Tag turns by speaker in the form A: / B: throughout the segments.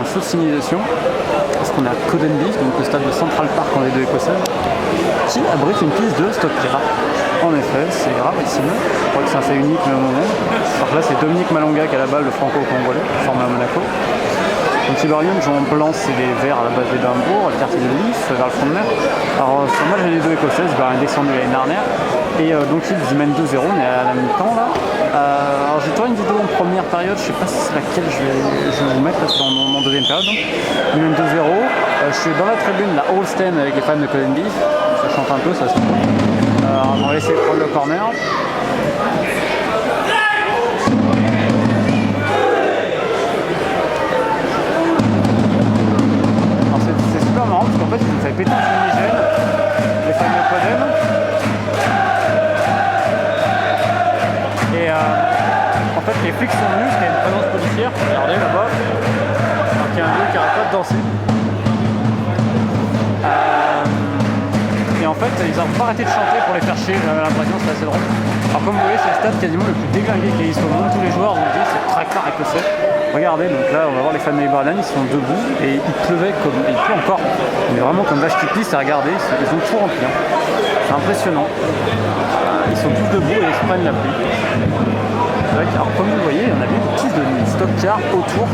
A: fausse signalisation, parce qu'on est à Codenbeath, donc le stade de Central Park en les deux écossaises, qui abrite une piste de stock car. En effet, c'est rarissime. Je crois que c'est un fait unique même au monde. Alors là, c'est Dominique Malonga qui a la balle, le franco-congolais, formé à Monaco. Donc Tiberium joue en blanc, c'est les verts à la base d'Édimbourg, le quartier de Leith, vers le front de mer. Alors sur moi j'ai les deux écossaises, un descendu l'année dernière. Et donc ils mènent 2-0, on est à la mi-temps là. Alors j'ai tourné une vidéo en première période, je sais pas si c'est laquelle je vais vous mettre, là c'est en deuxième période. Donc. Ils mènent 2-0. Je suis dans la tribune, la Holstein avec les fans de Codenbeath. Ça chante un peu, ça se trouve. On va essayer de prendre le corner. C'est super marrant parce qu'en fait ils nous fait péter un fumigène, les fans de Coden. Et en fait les flics sont venus parce qu'il y a une présence policière, regardez là-bas. Donc il y a un vieux qui arrête pas de danser. Et en fait ils n'ont pas arrêté de chanter pour les faire chier, j'avais l'impression, c'est assez drôle. Alors comme vous voyez c'est le stade quasiment le plus déglingué qu'il existe au monde, tous les joueurs ont dit c'est très clair écossais. Regardez, donc là on va voir les fans de Iberland, ils sont debout et il pleuvait comme. Il pleut encore, mais vraiment comme vache qui pisse à regarder, ils ont tout rempli. Hein. C'est impressionnant. Ils sont tous debout et ils se prennent la pluie. Alors comme vous voyez, on a bien une piste de stock car autour.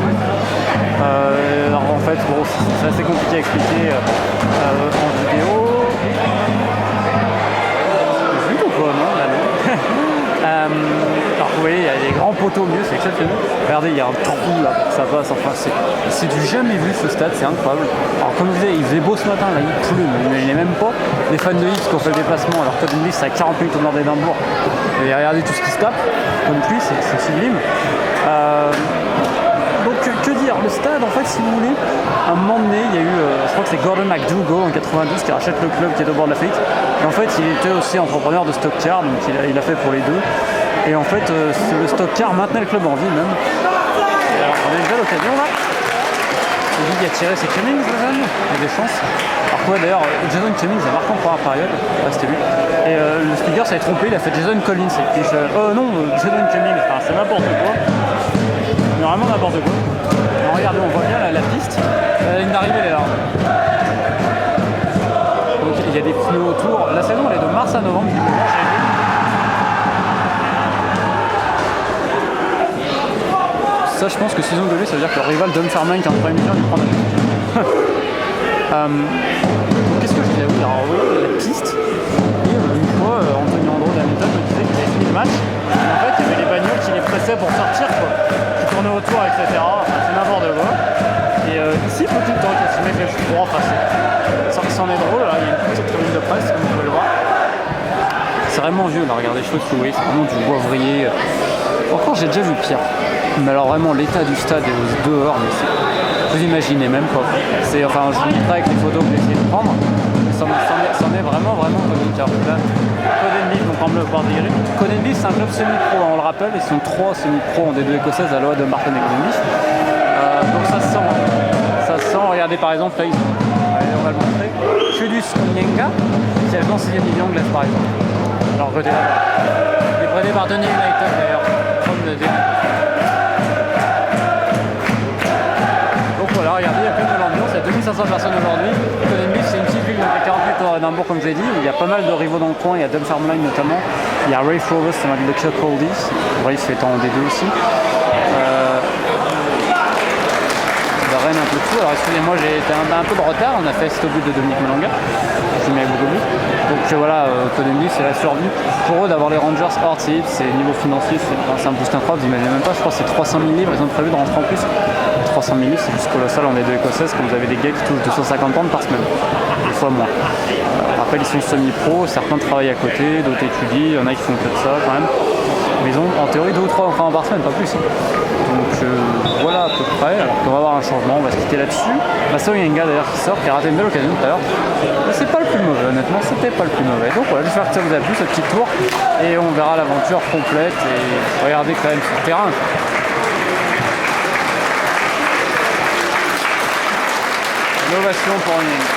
A: Alors en fait, bon, c'est assez compliqué à expliquer en vidéo. Vu ou pas, non là, non. Alors vous voyez, il y a des grands poteaux au milieu, c'est exceptionnel. Regardez, il y a un trou là, ça passe, enfin c'est du jamais vu ce stade, c'est incroyable. Alors comme je disais, il faisait beau ce matin, là il pleut, mais il n'est même pas. Les fans de Leeds qui ont fait le déplacement, alors Codenbeath c'est à 40 minutes au nord d'Édimbourg. Et regardez tout ce qui se tape, comme pluie, c'est sublime. Donc que dire, le stade en fait si vous voulez, à un moment donné il y a eu, je crois que c'est Gordon McDougall en 92 qui rachète le club qui est au bord de la faillite. Et en fait il était aussi entrepreneur de stock car, donc il a fait pour les deux. Et en fait le stock car maintenait le club en vie même. Et alors on a une belle occasion là. Celui qui a tiré c'est Cummings le jeune, il y a des chances. Alors quoi d'ailleurs, Jason Cummings a marqué en première période, c'était lui. Et le speaker s'est trompé, il a fait Jason Collins. Et puis non, Jason Cummings, enfin, c'est n'importe quoi. Vraiment n'importe quoi. Alors, regardez, on voit bien la piste. La ligne d'arrivée elle est là. Donc il y a des pneus autour. La saison elle est de mars à novembre. Ça je pense que s'ils ont gueulé, ça veut dire que le rival Dunfermline qui est en première mi-temps il prend la qu'est-ce que je disais? Oui, alors oui, la piste. Et une fois, Anthony Andro de la Hamilton me disait qu'il avait fini le match. Et en fait, il y avait les bagnoles qui les pressaient pour sortir, quoi. Qui tournaient autour, etc. Enfin, c'est n'importe quoi. Et ici, petit temps qu'il y a ce mec là, je suis droit passé. Ça en est drôle, là, il y a une petite tribune de presse, comme vous pouvez le voir. C'est vraiment vieux, là, regardez les choses que vous voyez, c'est vraiment du bois vrillé. Encore, j'ai déjà vu pire. Mais alors, vraiment, l'état du stade est dehors, mais c'est. Vous imaginez même pas. Enfin, je vous montrerai avec les photos que j'ai essayé de prendre. C'en est vraiment comique. Là, Codenbeath, donc on peut le voir dégager. Codenbeath, c'est un club semi-pro, on le rappelle. Ils sont 3 semi-pro en D2 écossaises à l'OA de Martin et Codenbeath. Donc ça se sent. Ça se sent. Regardez par exemple, là, allez, on va le montrer. Chudus Onyenga, qui a joué en 6ème division anglaise par exemple. Alors, côté là. Il est prêté par Dundee United d'ailleurs. Voilà, regardez, il y a plein de l'ambiance, il y a 2500 personnes aujourd'hui. Codenbeath, c'est une petite ville de 40 minutes à Édimbourg, comme je l'ai dit. Il y a pas mal de rivaux dans le coin, il y a Dunfermline notamment. Il y a Raith Rovers, c'est ma ville de Kirkcaldy. Raith est en D2 aussi. Rennes un peu de tout. Alors excusez-moi, j'ai été un peu de retard. On a fait cet au but de Dominique Malonga. Je mets beaucoup de but. Donc voilà, Codenbeath, c'est la survie. Pour eux, d'avoir les Rangers hors titre, c'est niveau financier, c'est un boost incroyable. Vous imaginez même pas, je crois que c'est 300 000 livres. Ils ont prévu de rentrer en plus. 300 000 livres, c'est juste colossal en D2 écossaise quand vous avez des gars qui touchent 250 pounds par semaine. Des fois moins. Après, ils sont semi-pro, certains travaillent à côté, d'autres étudient, il y en a qui font que de ça quand même. Mais ils ont en théorie 2 ou 3 enfants par semaine, pas plus. Donc voilà à peu près. Alors qu'on va avoir un changement, on va se quitter là-dessus. Maso Yenga d'ailleurs qui sort, qui a raté une belle occasion tout à l'heure. C'est pas le plus mauvais, honnêtement, c'était pas le plus mauvais. Donc voilà, j'espère que ça vous a plu ce petit tour. Et on verra l'aventure complète. Et regardez quand même ce terrain. Innovation pour une ligne.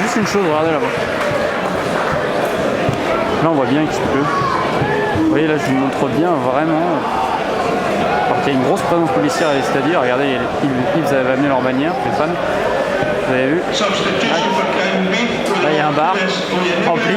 A: Juste une chose, regardez là-bas. Là on voit bien qu'il pleut. Vous voyez là je vous montre bien vraiment. qui a une grosse présence publicitaire à l'Estadio. Regardez, ils avaient amené leur bannière, les fans. Vous avez vu? Là, il y a un bar rempli.